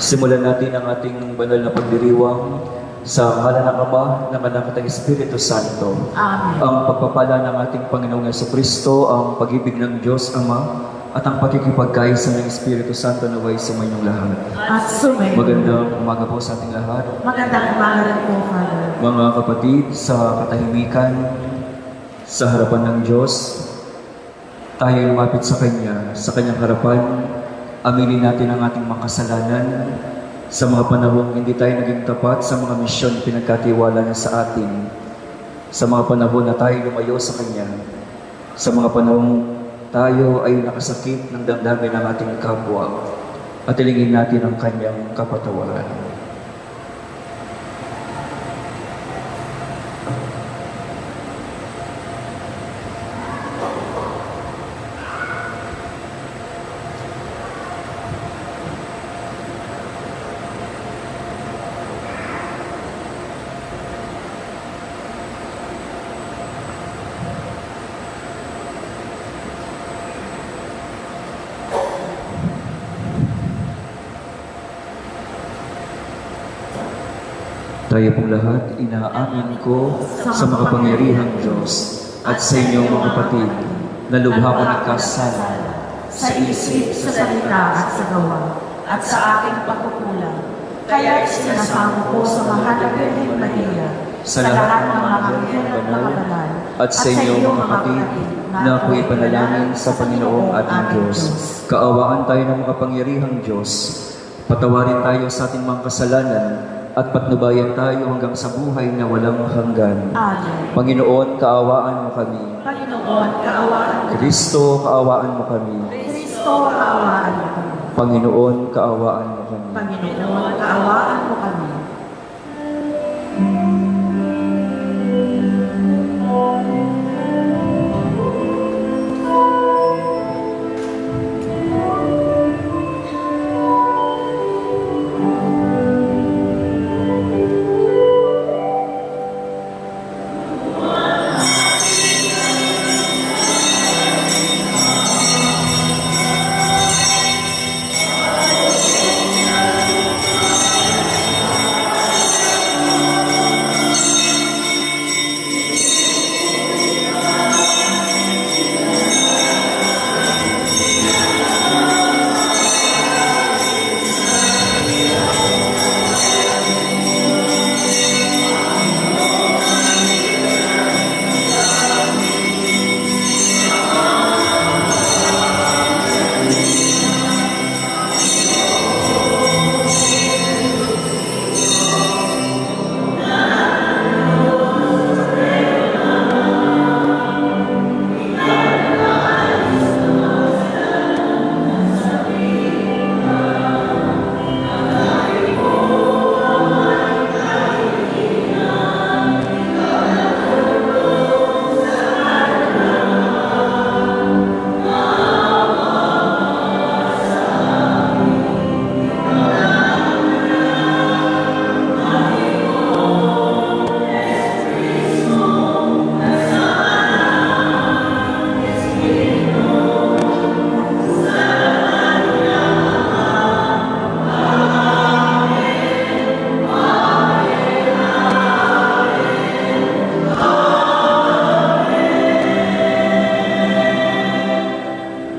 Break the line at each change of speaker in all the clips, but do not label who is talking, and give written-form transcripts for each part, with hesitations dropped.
Simulan natin ang ating banal na pagdiriwang sa ngalan ng Ama, ng Anak at ng Espiritu Santo.
Amen.
Ang pagpapala ng ating Panginoong Jesucristo, ang pag-ibig ng Diyos Ama, at ang pakikipagkaisa ng Espiritu Santo naway sumainyong lahat.
At sumayo.
Magandang umaga po sa ating lahat.
Magandang umaga rin po, Father.
Mga kapatid, sa katahimikan, sa harapan ng Diyos, tayo lumapit sa Kanya, sa Kanyang harapan, aminin natin ang ating mga kasalanan sa mga panahong hindi tayo naging tapat sa mga misyon pinagkatiwala niya sa atin, sa mga panahon na tayo lumayo sa Kanya, sa mga panahong tayo ay nakasakit ng damdamin ng ating kapwa, at ilingin natin ang Kanyang kapatawaran. Tayo pong lahat, inaamin ko sa makapangyarihang Diyos at sa inyong mga kapatid na lubha ko nagkasala
sa isip, sa salita at sa gawa, at sa aking pagkukulang. Kaya isinasamo ko sa mahal na Birhen Maria, sa lahat ng mga anghel at mga banal,
at sa inyong mga kapatid na ako'y panalangin sa Panginoong ating Diyos. Kaawaan tayo ng makapangyarihang Diyos. Patawarin tayo sa ating mga kasalanan at patnubayan tayo hanggang sa buhay na walang hanggan.
Amen.
Panginoon, kaawaan mo kami.
Panginoon, kaawaan mo.
Kristo, kaawaan mo kami.
Kristo, kaawaan mo kami.
Panginoon, kaawaan mo kami.
Panginoon, kaawaan mo kami.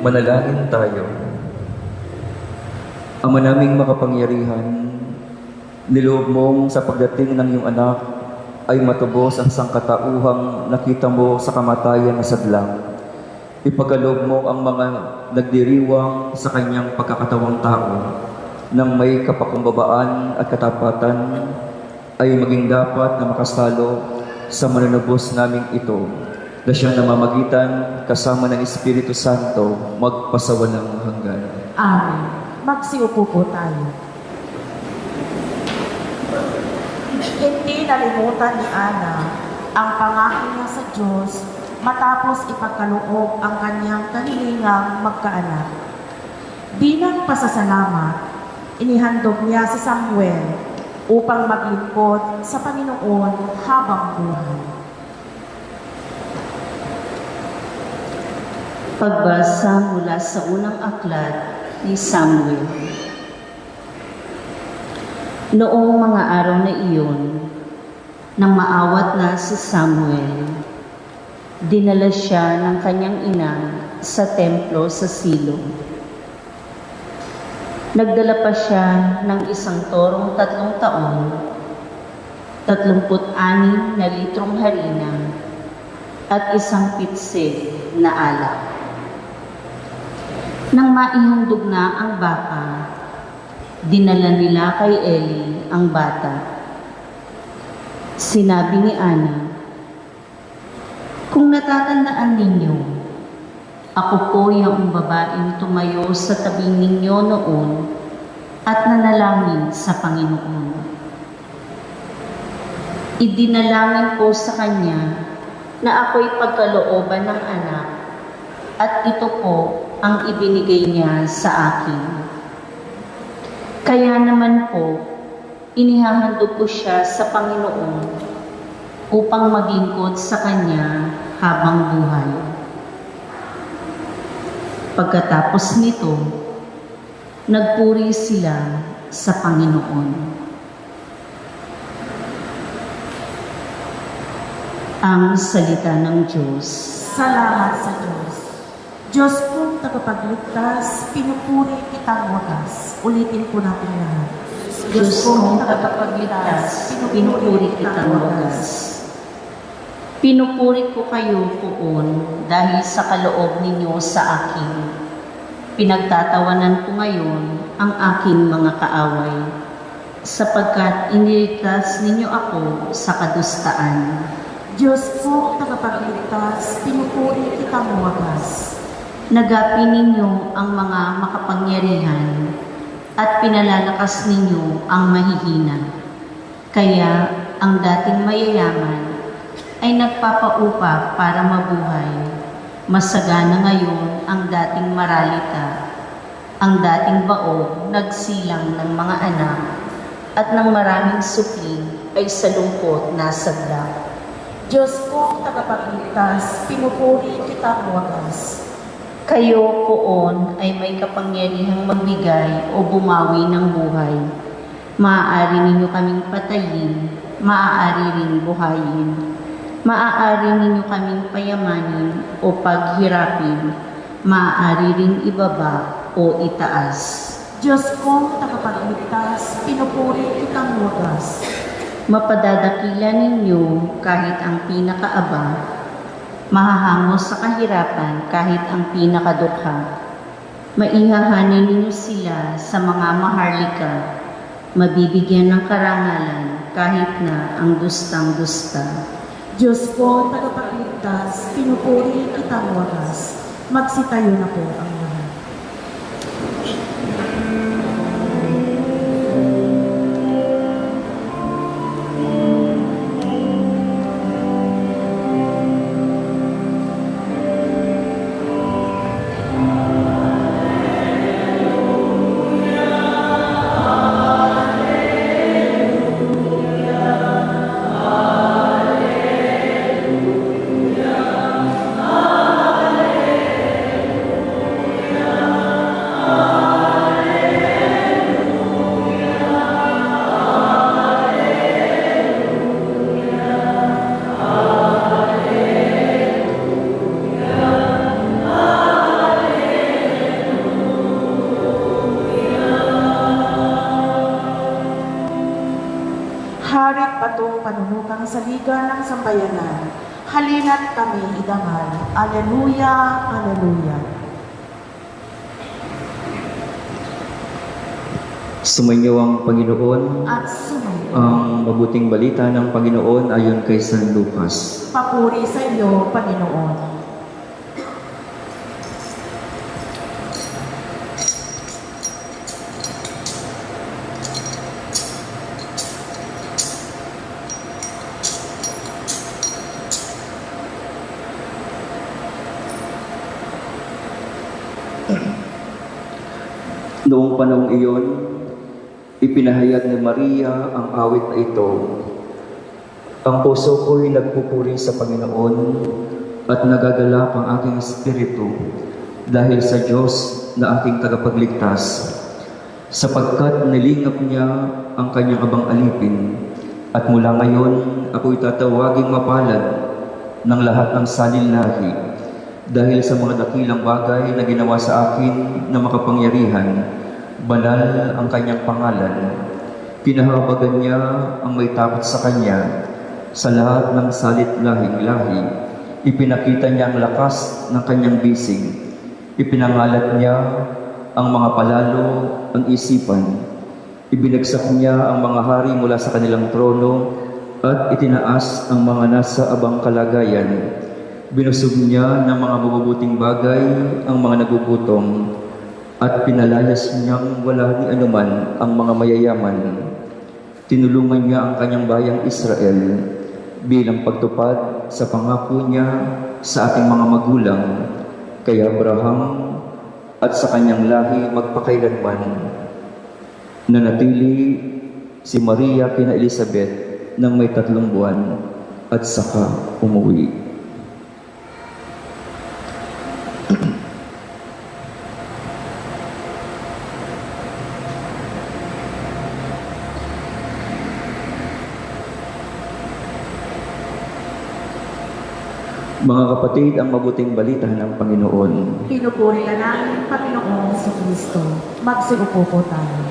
Manalangin tayo. Ama naming makapangyarihan, niloob mong sa pagdating ng iyong anak ay matubos ang sangkatauhang nakita mo sa kamatayan na sadlang. Ipagkaloob mo ang mga nagdiriwang sa kanyang pagkakatawang tao nang may kapakumbabaan at katapatan ay maging dapat na makasalo sa manunubos naming ito, na siyang namamagitan kasama ng Espiritu Santo magpasawalang hanggan.
Amen. Magsiupo po tayo. Hindi nalimutan ni Ana ang pangako niya sa Diyos matapos ipagkaloob ang kanyang kahilingang magkaanak. Bilang pasasalamat, inihandog niya si Samuel upang maglingkod sa Panginoon habang buhay.
Pagbasa mula sa unang aklat ni Samuel. Noong mga araw na iyon, nang maawat na si Samuel, dinala siya ng kanyang ina sa templo sa Silo. Nagdala pa siya ng isang torong 3 taon, 36 na litrong harina, at isang pitsig na alak. Nang maihandog na ang baka, dinala nila kay Eli ang bata. Sinabi ni Ana, "Kung natatandaan ninyo, ako po yung babaeng tumayo sa tabi ninyo noon at nanalangin sa Panginoon. Idinalangin ko sa kanya na ako'y pagkalooban ng anak at ito po ang ibinigay niya sa akin. Kaya naman po, inihahandog ko siya sa Panginoon upang maglingkod sa Kanya habang buhay." Pagkatapos nito, nagpuri sila sa Panginoon. Ang salita ng Diyos.
Salamat sa Diyos. Diyos kong tagapagligtas, pinupuri kitang wagas. Ulitin po natin lahat.
Diyos kong tagapagligtas, pinupuri kitang wagas. Pinupuri ko kayo poon dahil sa kaloob ninyo sa akin. Pinagtatawanan ko ngayon ang aking mga kaaway, sapagkat iniligtas ninyo ako sa kadustaan.
Diyos kong tagapagligtas, pinupuri kitang wagas.
Nagapi ninyo ang mga makapangyarihan at pinalalakas ninyo ang mahihina. Kaya ang dating mayayaman ay nagpapaupa para mabuhay. Masagana ngayon ang dating maralita. Ang dating baog nagsilang ng mga anak at ng maraming supling ay sa lungkot nasadlak.
Diyos kong tagapagligtas, pinupuri kitang wagas.
Kayo poon ay may kapangyarihang magbigay o bumawi ng buhay. Maaari ninyo kaming patayin, maaari ring buhayin. Maaari ninyo kaming payamanin o paghirapin, maaari ring ibaba o itaas.
Diyos kong tagapagligtas, pinupuri kitang wagas.
Mapadadakila ninyo kahit ang pinakaaba, mahahangos sa kahirapan kahit ang pinakadukha. Maihahanin ninyo sila sa mga maharlika, mabibigyan ng karangalan kahit na ang dustang-dusta.
Diyos ko, tagapagligtas, pinupuri kitang wagas. Magsitayo na po ang lahat. Harit patong panunukang saligan ng sambayanan. Halina't kami idangal. Aleluya, aleluya.
Sumainyo ang Panginoon.
At sumayo.
Ang mabuting balita ng Panginoon ayon kay San Lucas.
Papuri sa iyo, Panginoon.
Noong panahong iyon, ipinahayag ni Maria ang awit na ito. Ang puso ko'y nagpupuri sa Panginoon at nagagalak ang aking espiritu dahil sa Diyos na aking tagapagligtas. sapagkat nilingap niya ang kanyang abang alipin, at mula ngayon ako'y tatawaging mapalad ng lahat ng salinlahi, dahil sa mga dakilang bagay na ginawa sa akin na makapangyarihan, banal ang kanyang pangalan. Pinahabagan niya ang may takot sa kanya sa lahat ng salit-lahing lahi. Ipinakita niya ang lakas ng kanyang bisig. Ipinangalat niya ang mga palalo ang isipan. Ibinagsak niya ang mga hari mula sa kanilang trono at itinaas ang mga nasa abang kalagayan. Binusog niya ng mga mabubuting bagay ang mga nagugutom at pinalayas niyang wala ni anuman ang mga mayayaman. Tinulungan niya ang kanyang bayang Israel bilang pagtupad sa pangako niya sa ating mga magulang, kay Abraham at sa kanyang lahi magpakailanman. Nanatili si Maria kina Elizabeth ng may 3 buwan at saka umuwi. Mga kapatid, ang mabuting balita ng Panginoon.
Pinupuri ka namin, Panginoong Kristo. Magsiupo po tayo.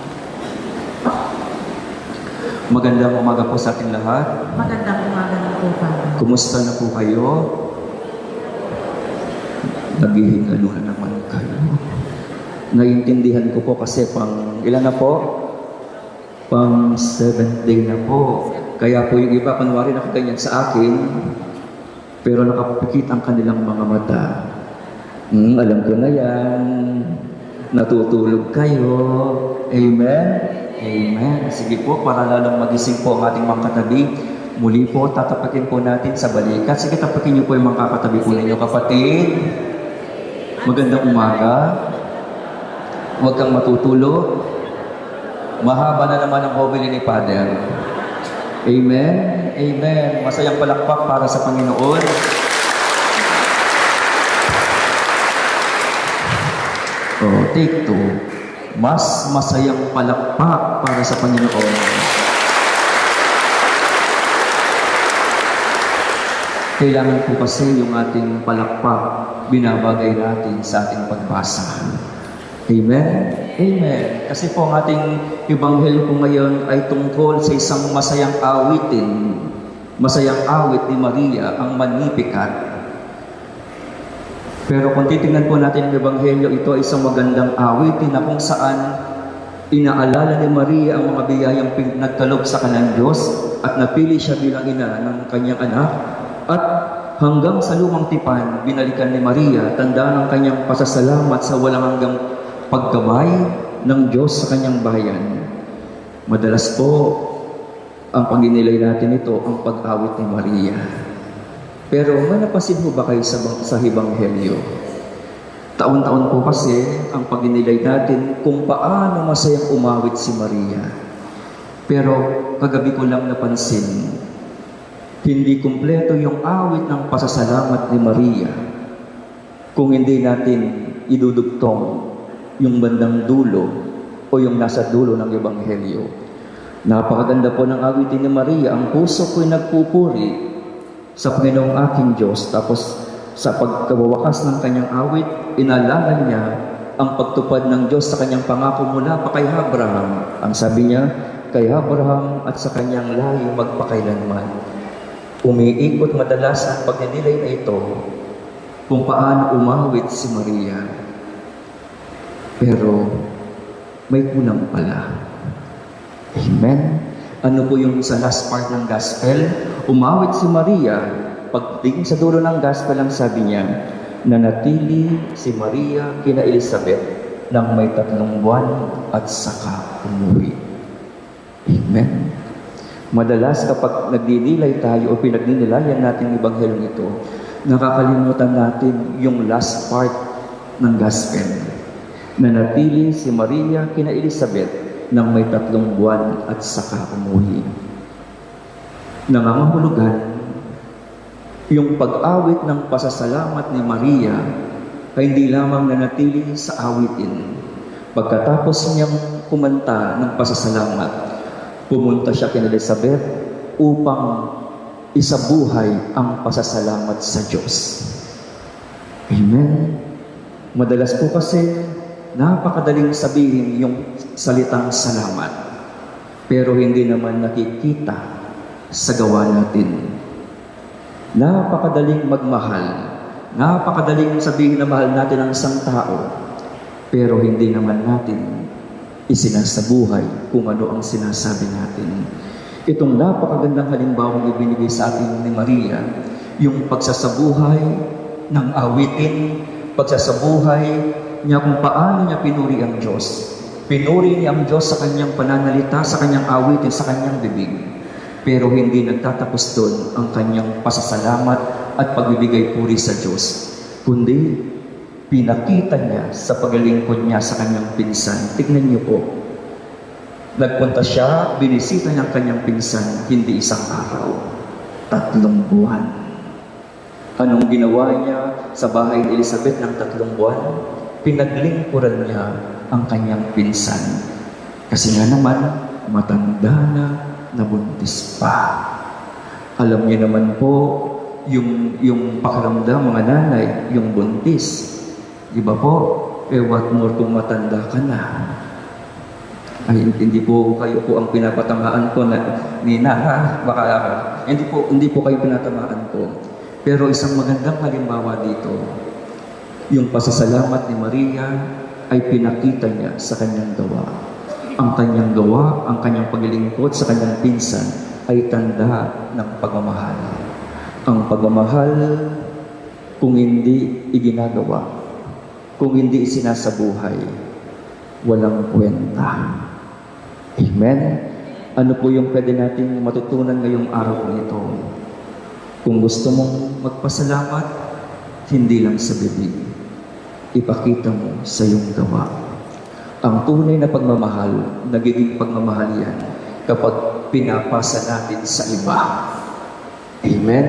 Magandang umaga po sa ating lahat.
Magandang umaga na po, Father.
Kumusta na po kayo? Naghihingalo na naman kayo. Naiintindihan ko po kasi ilan na po? Pang 7th day na po. Kaya po yung iba, kunwari nakaganyan sa akin, pero nakapikit ang kanilang mga mata. Alam ko na yan. Natutulog kayo. Amen? Amen. Sige po, para lalong magising po ang ating mga katabi, muli po, tatapakin po natin sa balikat. Sige, tapakin niyo po yung mga kakatabi po ninyo, kapatid. Magandang umaga. Huwag kang matutulog. Mahaba na naman ang homily ni Father. Amen? Amen. Masayang palakpak para sa Panginoon. Take 2. Mas masayang palakpak para sa Panginoon. Kailangan po kasi yung ating palakpak, binabagay natin sa ating pagbasa. Amen? Amen. Kasi po ang ating ebanghelyo po ngayon ay tungkol sa isang masayang awitin. Masayang awit ni Maria, ang Magnificat. Pero kung titingnan po natin ang ebanghelyo, ito ay isang magandang awitin na kung saan inaalala ni Maria ang mga biyayang nagkaloob sa kanyang Diyos at napili siya bilang ina ng kanyang anak. At hanggang sa lumang tipan, binalikan ni Maria, tanda ng kanyang pasasalamat sa walang hanggang pagkamay ng Diyos sa kanyang bayan. Madalas po, ang paginilay natin ito, ang pag-awit ni Maria. Pero may napansin po ba kayo sa Ebanghelyo? Taon-taon po kasi ang paginilay natin kung paano masayang umawit si Maria. Pero kagabi ko lang napansin, hindi kumpleto yung awit ng pasasalamat ni Maria kung hindi natin idudugtong yung bandang dulo o yung nasa dulo ng Ebanghelyo. Napakaganda po ng awitin ni Maria. Ang puso ko'y nagpupuri sa Panginoong aking Diyos. Tapos sa pagkawawakas ng kanyang awit, inalala niya ang pagtupad ng Diyos sa kanyang pangako mula pa kay Abraham. Ang sabi niya, kay Abraham at sa kanyang lahi magpakailanman. Umiikot madalas ang pagninilay na ito kung paano umawit si Maria. Pero may kulang pala. Amen? Ano po yung sa last part ng gospel? Umawit si Maria. Pagdating sa dulo ng gospel, ang sabi niya, nanatili si Maria kina Elizabeth ng may 3 buwan at saka umuwi. Amen? Madalas kapag nagdinilay tayo o pinagninilayan natin ang ebanghelyo nito, nakakalimutan natin yung last part ng gospel. Nanatili si Maria kina Elizabeth ng may 3 buwan at saka umuwi. Nangangahulugan, yung pag-awit ng pasasalamat ni Maria ay hindi lamang nanatili sa awitin, Pagkatapos niyang kumanta ng pasasalamat, pumunta siya kina Elizabeth upang isabuhay ang pasasalamat sa Diyos. Amen. Madalas po kasi napakadaling sabihin yung salitang salamat, pero hindi naman nakikita sa gawa natin. Napakadaling magmahal, napakadaling sabihin na mahal natin ang isang tao, pero hindi naman natin isinasabuhay kung ano ang sinasabi natin. Itong napakagandang halimbawang ibinigay sa atin ni Maria, yung pagsasabuhay ng awitin, pagsasabuhay niya kung paano niya pinuri ang Diyos. Pinuri niya ang Diyos sa kanyang pananalita, sa kanyang awitin, sa kanyang bibig. Pero hindi nagtatapos doon ang kanyang pasasalamat at pagbibigay puri sa Diyos, kundi pinakita niya sa paglilingkod niya sa kanyang pinsan. Tignan niyo po, nagpunta siya, binisita niya ang kanyang pinsan, hindi isang araw, 3 buwan. Anong ginawa niya sa bahay ni Elizabeth ng 3 buwan? Pinaglingkuran niya ang kanyang pinsan. Kasi nga naman, matanda na, nabuntis pa. Alam niyo naman po, yung pakiramdam mga nanay, yung buntis. Di ba po? What more kung matanda ka na. Ay, hindi po kayo po ang pinapatamaan ko na Nina, ha? Baka, hindi po kayo pinatamaan ko. Pero isang magandang halimbawa dito, yung pasasalamat ni Maria ay pinakita niya sa kanyang gawa. Ang kanyang gawa, ang kanyang paglilingkod sa kanyang pinsan ay tanda ng pagmamahal. Ang pagmamahal, kung hindi iginagawa, kung hindi isinasabuhay, walang kwenta. Amen? Ano po yung pwede natin matutunan ngayong araw nito? Kung gusto mong magpasalamat, hindi lang sa bibig, ipakita mo sa iyong gawa. Ang tunay na pagmamahal, nagiging pagmamahal yan kapag pinapasa natin sa iba. Amen?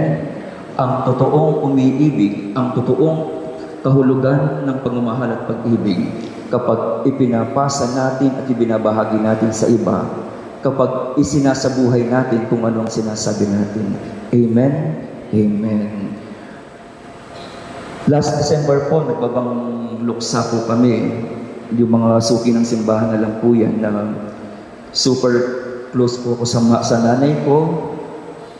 Ang totoong umiibig, ang totoong kahulugan ng pagmamahal at pag-ibig, kapag ipinapasa natin at ibinabahagi natin sa iba, kapag isinasabuhay natin kung ano ang sinasabi natin. Amen? Amen. Last December po, nagbabang luksa po kami. Yung mga suki ng simbahan na lang po yan na super close po ako sa nanay ko.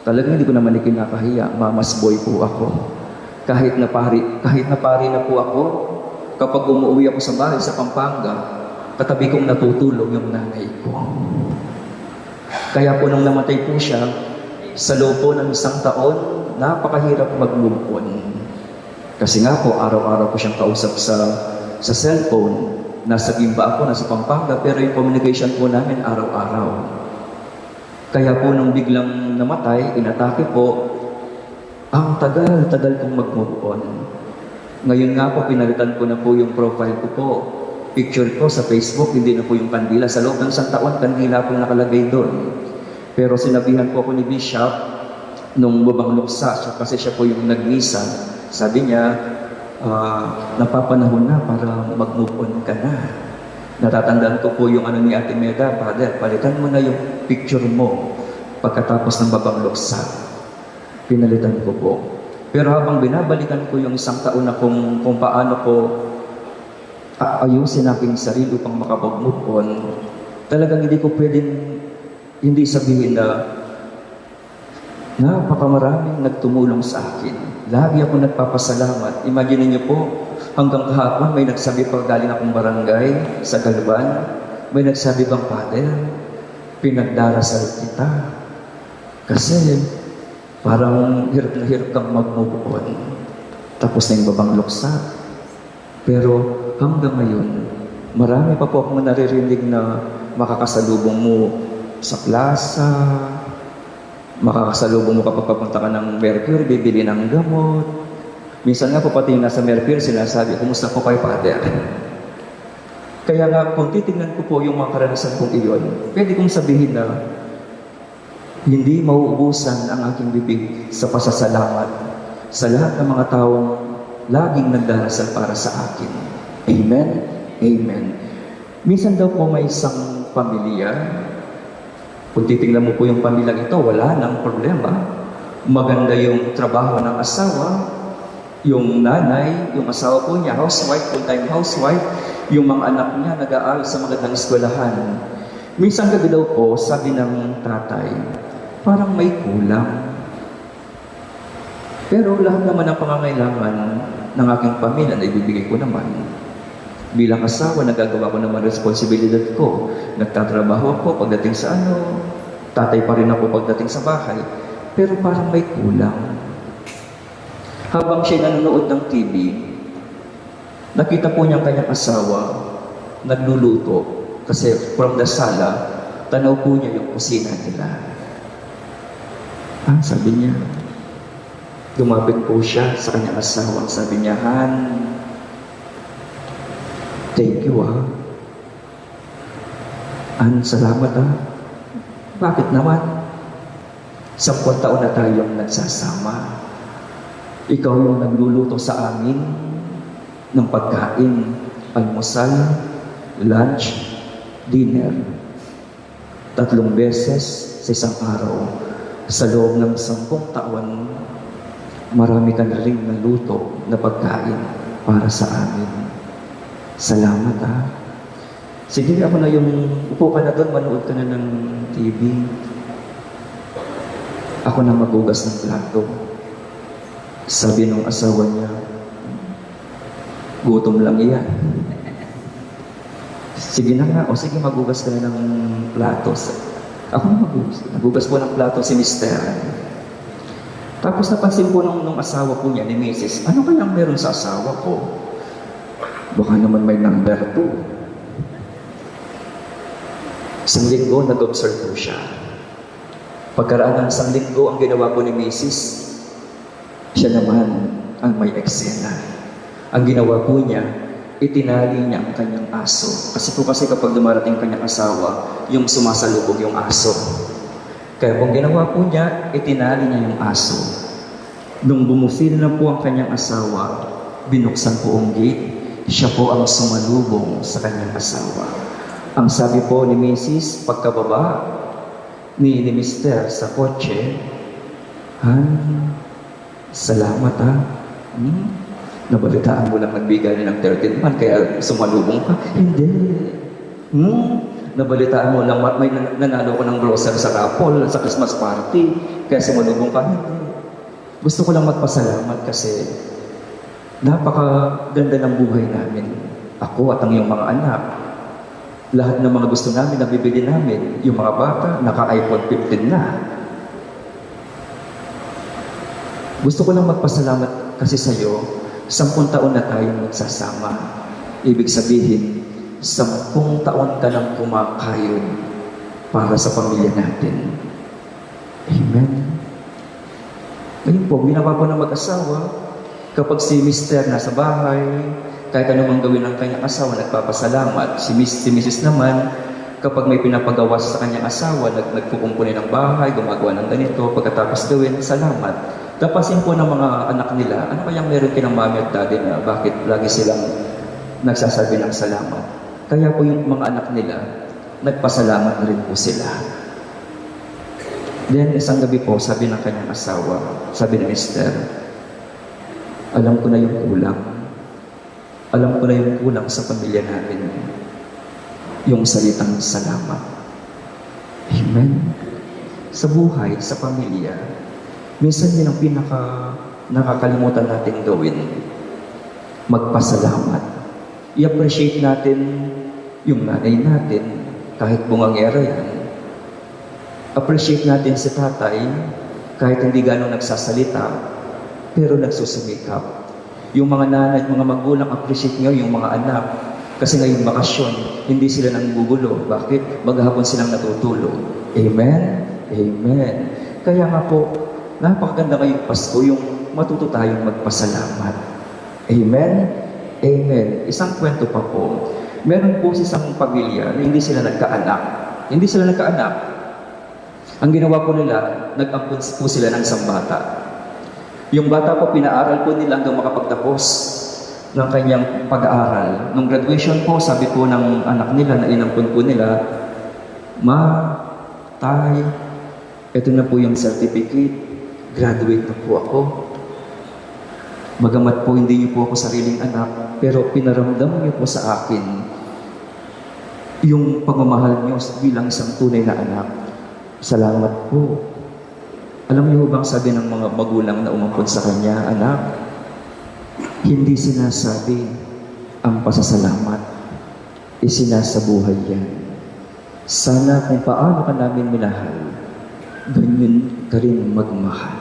Talagang hindi ko naman ikinakahiya. Mama's boy po ako. Kahit na pari na po ako, kapag umuwi ako sa bahay sa Pampanga, katabi kong natutulog yung nanay ko. Kaya po nung namatay po siya, sa loob po ng 1 taon, napakahirap mag-move on. Kasi nga po, araw-araw ko siyang kausap sa cellphone. Nasa Gimba ako, nasa Pampanga, pero yung communication po namin araw-araw. Kaya po nung biglang namatay, inatake po, ang tagal-tagal kong mag-move on. Ngayon nga po, pinalitan ko na po yung profile ko po. Picture ko sa Facebook, hindi na po yung kandila. Sa loob ng 1 taon, kandila po nakalagay doon. Pero sinabihan po ako ni Bishop, nung babang luksa, kasi siya po yung nagmisa, sabi niya, napapanahon na para mag-move on ka na. Natatandaan ko po yung ano ni Ate Meda, Father, palitan mo na yung picture mo pagkatapos ng babang luksa. Pinalitan ko po. Pero habang binabalikan ko yung 1 taon na kung paano ko ayusin aking sarili upang makapag-move on, talagang hindi ko pwedeng hindi sabihin na napakamaraming nagtumulong sa akin. Lagi ako nagpapasalamat. Imagine niyo po, hanggang kahapon may nagsabi pag galing akong barangay sa Galban, may nagsabi bang, Father, pinagdarasal kita. Kasi parang hirap na hirap kang mag-move on. Tapos na yung babang luksa. Pero hanggang ngayon, marami pa po akong naririnig na makakasalubong mo sa plaza, makakasalubong mo kapag papunta ka ng Mercury, bibili ng gamot. Minsan nga po pati yung nasa Mercury, sinasabi, kumusta po kayo, Father? Kaya nga, kung titignan ko po yung mga karanasan kong iyon, pwede kong sabihin na hindi mauubusan ang aking bibig sa pasasalamat sa lahat ng mga taong laging nagdarasal para sa akin. Amen? Amen. Minsan daw po may isang pamilya, kung titingnan mo po yung pamilyang ito, wala nang problema. Maganda yung trabaho ng asawa, yung nanay, yung asawa po niya, housewife, full-time housewife, yung mga anak niya nag-aaral sa magandang eskwelahan. Minsan gabi daw po, sabi ng tatay, parang may kulang. Pero lahat naman ng pangangailangan ng aking pamilya na ibibigay ko naman. Bilang asawa, nagagawa ko naman responsibilidad ko. Nagtatrabaho ako pagdating sa tatay pa rin ako pagdating sa bahay. Pero parang may kulang. Habang siya nanonood ng TV, nakita po niya ang kanyang asawa, nagluluto. Kasi from the sala, tanaw po niya yung kusina nila. Sabi niya, lumapit po siya sa kanyang asawa. Sabi niya, Han, thank you Han, salamat Bakit naman? 10 taon na tayong nagsasama. Ikaw yung nagluluto sa amin ng pagkain, almusal, lunch, dinner. 3 beses sa isang araw. Sa loob ng 10 taon, marami ka na rin naluto na pagkain para sa amin. Salamat Sige, ako na yung upo ka na doon, manood ka na ng TV. Ako na magugas ng plato. Sabi ng asawa niya, gutom lang iyan. Sige na nga, sige magugas ka na ng plato. Ako na magugas. Nagugas po ng plato si Mister. Tapos napansin po nung asawa po niya, ni Mrs., ano kayang meron sa asawa ko? Baka naman may number 2. Isang linggo, nag-observe po siya. Pagkaraan ng 1 linggo, ang ginawa po ni Mrs., siya naman ang may eksena. Ang ginawa po niya, itinali niya ang kanyang aso. Kasi kapag dumarating kanyang asawa, yung sumasalubog yung aso. Kaya kung ginawa po niya, itinali niya yung aso. Nung bumufil na po ang kanyang asawa, binuksan po ang gate, siya po ang sumalubong sa kanyang asawa. Ang sabi po ni Mrs., pagkababa ni Mr. sa kotse, salamat Nabalitaan mo lang nagbigay ng 13 month, kaya sumalubong ka? Hindi. Nabalitaan mo lang may nanalo ko ng grocery sa raffle, sa Christmas party, kaya sumalubong ka? Hindi. Gusto ko lang magpasalamat kasi napakaganda ng buhay namin. Ako at ang iyong mga anak. Lahat ng mga gusto namin, nabibili namin. Yung mga bata, naka-iPhone 15 na. Gusto ko lang magpasalamat kasi sa'yo, 10 taon na tayong nagsasama. Ibig sabihin, 10 taon ka nang kumakayon para sa pamilya natin. Amen. Ngayon po, ginawa po ng mag-asawa, kapag si Mr. nasa bahay, kahit anumang gawin ng kanyang asawa, nagpapasalamat. Si Mrs. naman, kapag may pinapagawa sa kanyang asawa, nagpukumpuni ng bahay, gumagawa ng ganito, pagkatapos gawin, salamat. Tapasin po ng mga anak nila, ano kayang meron kinang mami at daddy na bakit lagi silang nagsasabi ng salamat? Kaya po yung mga anak nila, nagpasalamat na rin po sila. Then, isang gabi po, sabi ng kanyang asawa, sabi ni Esther, alam ko na yung kulang. Alam ko na yung kulang sa pamilya namin. Yung salitang salamat. Amen. Sa buhay, sa pamilya, minsan din ang nakakalimutan natin gawin, magpasalamat. I-appreciate natin yung nanay natin, kahit bungangera yan. Appreciate natin si tatay, kahit hindi gano'ng nagsasalita, pero nagsusumikap. Yung mga nanay at mga magulang, appreciate nyo yung mga anak. Kasi ngayong bakasyon, hindi sila nanggugulo. Bakit? Maghapon silang natutulog. Amen? Amen. Kaya nga po, napakaganda ngayong Pasko, yung matuto tayong magpasalamat. Amen? Amen. Isang kwento pa po. Meron po isang pamilya na hindi sila nagkaanak. Hindi sila nagkaanak. Ang ginawa po nila, nag-ampun po sila ng isang bata. Yung bata po, pinaaral po nila hanggang makapagtapos. ng kanyang pag-aaral. Nung graduation po, sabi po ng anak nila, na inampun po nila, "Ma, Tay, ito na po yung certificate, graduate na po ako." Bagamat po hindi niyo po ako sariling anak, pero pinaramdam niyo po sa akin yung pagmamahal niyo bilang isang tunay na anak. Salamat po. Alam niyo bang sabi ng mga magulang na umampun sa kanya, "Anak, hindi sinasabi ang pasasalamat, isinasabuhay yan. Sana kung paano ka namin minahal, ganyan ka rin magmahal.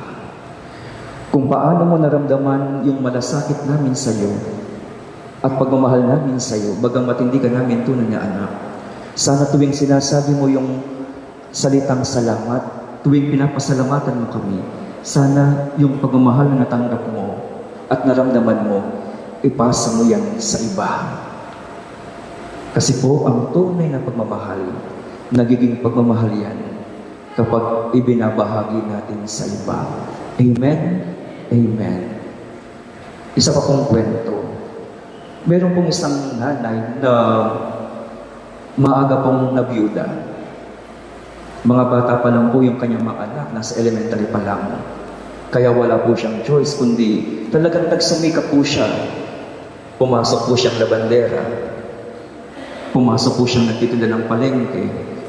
Kung paano mo naramdaman yung malasakit namin sa iyo at pagmamahal namin sa iyo, bagamat hindi ka namin tunay na anak, sana tuwing sinasabi mo yung salitang salamat, tuwing pinapasalamatan mo kami, sana yung pagmamahal na natanggap mo at naramdaman mo, ipasa mo yan sa iba." Kasi po, ang tunay na pagmamahal, nagiging pagmamahal yan kapag ibinabahagi natin sa iba. Amen? Amen. Isa pa pong kwento. Meron pong isang nanay na maaga pong nabiyuda. Mga bata pa lang po yung kanyang mga anak, nasa elementary pa lang. Kaya wala po siyang choice, kundi talagang nagsumikap po siya. Pumasok po siyang labandera. Pumasok po siyang nagtitinda ng palengke.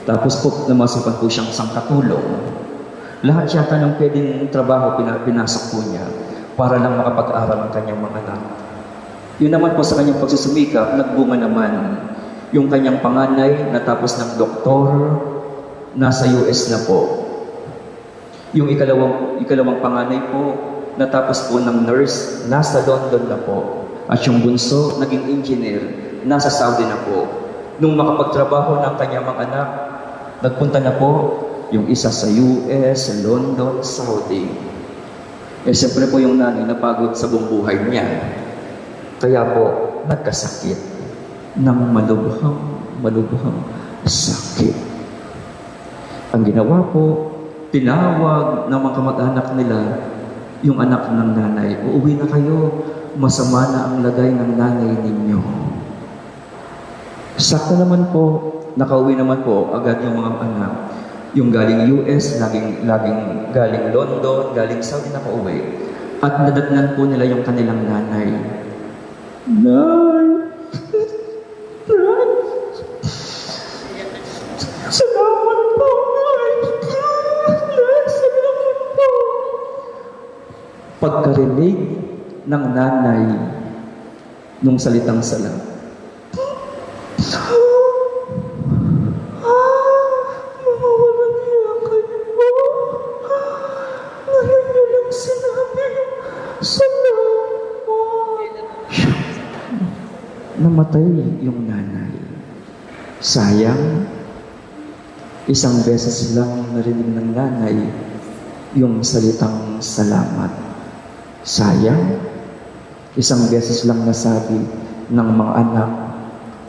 Tapos po namasukan po siyang sangkatulong. Lahat yata ng pwedeng trabaho pinasok po niya para lang makapag-aral ang kanyang mga anak. Yun naman po sa kanyang pagsusumikap, nagbunga naman. Yung kanyang panganay, natapos ng doktor, nasa US na po. Yung ikalawang panganay po, natapos po ng nurse, nasa London na po. At yung bunso, naging engineer, nasa Saudi na po. Nung makapagtrabaho ng kanyang mga anak, nagpunta na po yung isa sa US, sa London, Saudi. Siyempre po yung nanay napagod sa buong buhay niya. Kaya po, nagkasakit ng malubhang sakit. Ang ginawa po, tinawag ng mga kamag-anak nila yung anak ng nanay. "Uuwi na kayo, masama na ang lagay ng nanay ninyo." Sakto naman po, nakauwi naman po agad yung mga anak. Yung galing US, laging galing London, galing Saudi na pauwi. At nadatnan po nila yung kanilang nanay. "Nay! Nay! Salamat po, Nay! Nay, salamat po!" Pagkarinig ng nanay nung salitang salamat, namatay yung nanay. Sayang, isang beses lang narinig ng nanay yung salitang salamat. Sayang, isang beses lang nasabi ng mga anak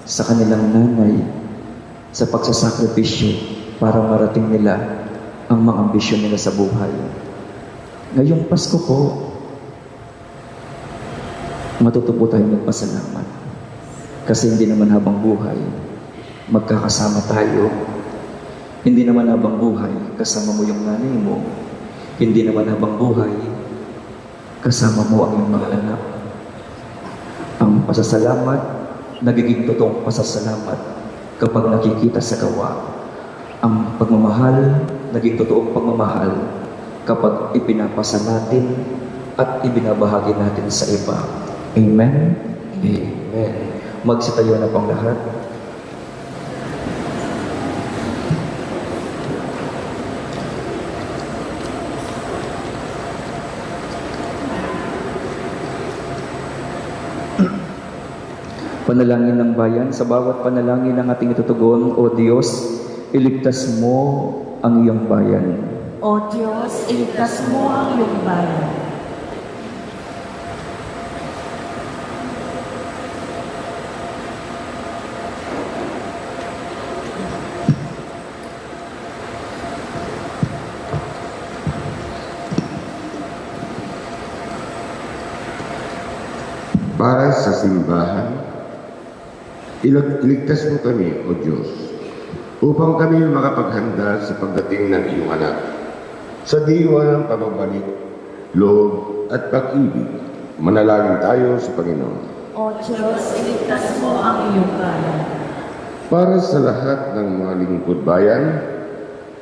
sa kanilang nanay sa pagsasakripisyo para marating nila ang mga ambisyon nila sa buhay. Ngayong Pasko po, matuto po tayong magpasalamat. Kasi hindi naman habang buhay, magkakasama tayo. Hindi naman habang buhay, kasama mo yung nanay mo. Hindi naman habang buhay, kasama mo ang iyong mga anak. Ang pasasalamat, nagiging totoong pasasalamat kapag nakikita sa gawa. Ang pagmamahal, naging totoong pagmamahal kapag ipinapasa natin at ibinabahagi natin sa iba. Amen? Amen. Magsitayo na pang lahat. Panalangin ng bayan, sa bawat panalangin ng ating itutugon, O Diyos, iligtas mo ang iyong bayan.
O Diyos, iligtas mo ang iyong bayan.
Para sa simbahan. Iligtas mo kami, O Diyos, upang kami makapaghanda sa pagdating ng iyong anak. Sa diwa ng pagbabalik, loob at pag-ibig, manalangin tayo sa Panginoon.
O Diyos, iligtas mo ang iyong bayan.
Para sa lahat ng mga lingkod bayan,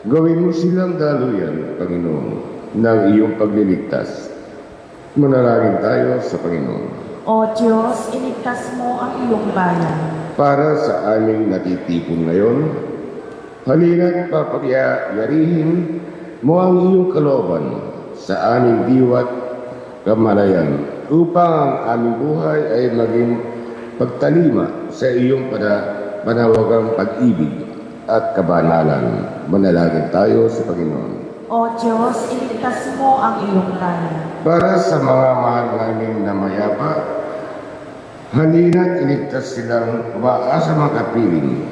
gawin mo silang daluyan, Panginoon, ng iyong pagliligtas. Manalangin tayo sa Panginoon.
O Diyos, iligtas mo ang iyong bayan.
Para sa aming natitipon ngayon, halina't papagyarihin mo ang iyong kalooban sa aming diwa't kamalayan upang ang aming buhay ay maging pagtalima sa iyong panawagang pag-ibig at kabanalan. Manalangin tayo sa Panginoon.
O Diyos, iligtas mo ang iyong bayan.
Para sa mga mahal namin na mayapa, halina't iligtas silang umaasa makapiling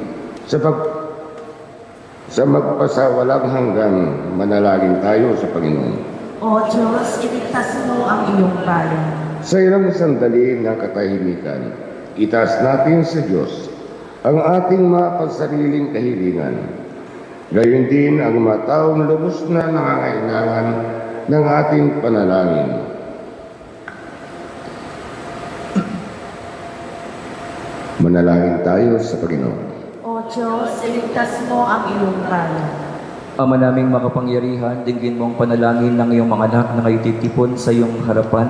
sa magpasawalang hanggang. Manalangin tayo sa Panginoon.
O Diyos, iligtas mo ang iyong bayan.
Sa ilang sandali ng katahimikan, itaas natin sa Diyos ang ating mga pagsariling kahilingan. Gayon din ang mga taong lubos na nangangailangan ng ating panalangin. Manalangin tayo sa Panginoon.
O Diyos, iligtas mo ang iyong bayan.
Ama naming makapangyarihan, dinggin mong panalangin ng iyong mga anak na kayo titipon sa iyong harapan.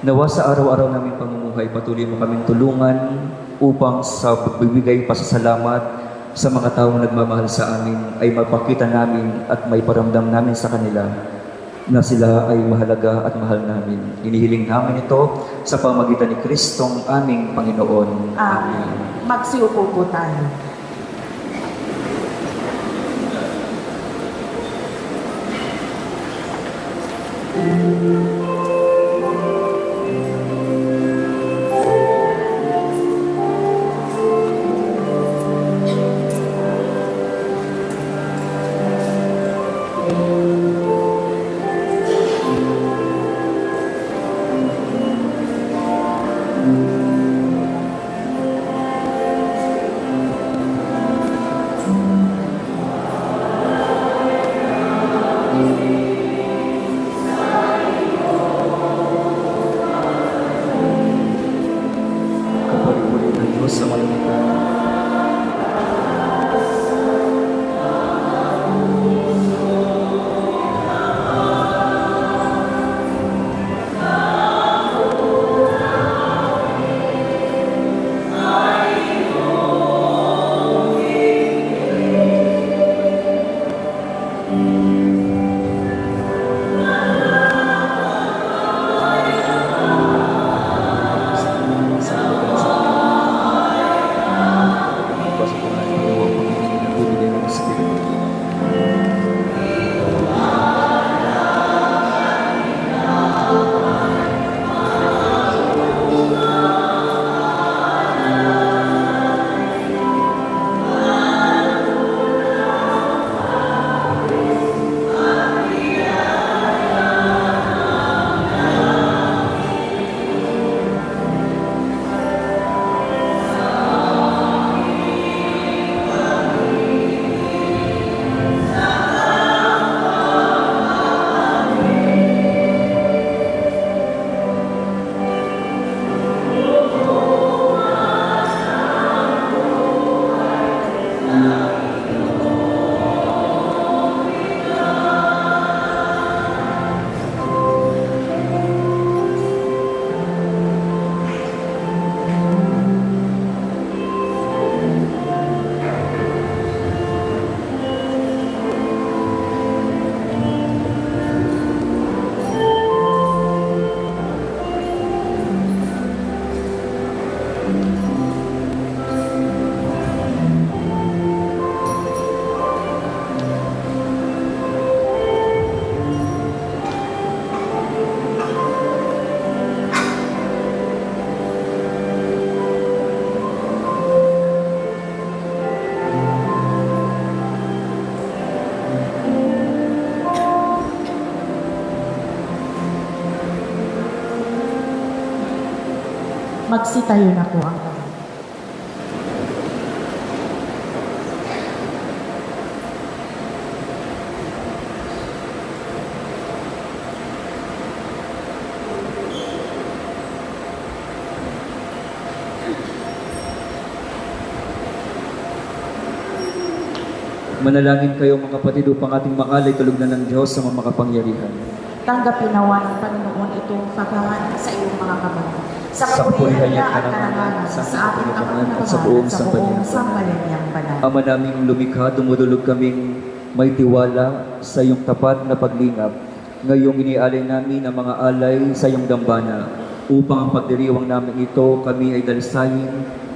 Nawa sa araw-araw naming pamumuhay, patuloy mo kaming tulungan upang sa pagbibigay pasasalamat sa mga taong nagmamahal sa amin ay mapakita namin at may paramdam namin sa kanila na sila ay mahalaga at mahal namin. Inihiling namin ito sa pamagitan ni Kristong aming Panginoon.
Amen. Magsiupo po tayo. Magsitayo na po ang lahat.
Manalangin kayo mga kapatid upang ating makalay kalugnan ng Diyos sa mga makapangyarihan.
Tanggapin nawa ng Panginoon itong paghahain sa iyong mga kamay. Sa
Sa
kapurihan
kapurihan
niya
niya
at karangalan, sa ating
kapanahan
kapanahan
at sa buong sambayan.
sambayan niyang banal.
Ama naming lumikha, dumudulog kaming may tiwala sa iyong tapat na paglingap. Ngayong inialay namin ang mga alay sa iyong dambana upang ang pagdiriwang namin ito kami ay dalisayin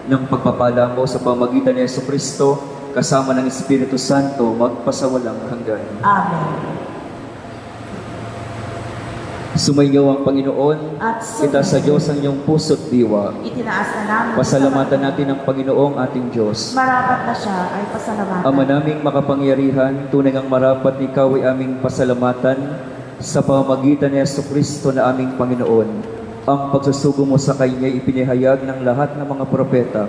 ng pagpapala mo sa pamagitan ni Jesucristo kasama ng Espiritu Santo magpasawalang hanggan.
Amen.
Sumainyo ang Panginoon,
At
kita sa Diyos ang iyong puso't diwa.
itinaas na namin
Pasalamatan natin ang Panginoong ating Diyos.
marapat na siya ay pasalamatan.
Ama naming makapangyarihan, tunay ngang marapat ikaw ay aming pasalamatan sa pamamagitan ni Jesucristo na aming Panginoon. Ang pagsusugo mo sa Kanya ipinahayag ng lahat ng mga propeta.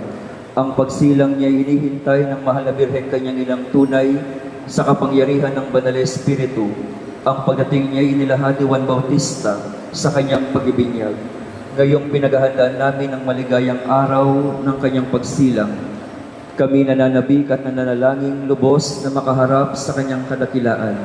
Ang pagsilang niya hinihintay ng mahal na Birheng Kanyang ilang tunay sa kapangyarihan ng Banal na Espiritu. Ang pagdating niya inilahad ni Juan Bautista sa kanyang pagbibinyag. Ngayong pinaghahandaan namin ang maligayang araw ng kanyang pagsilang. Kami nananabik at nananalangin lubos na makaharap sa kanyang kadakilaan.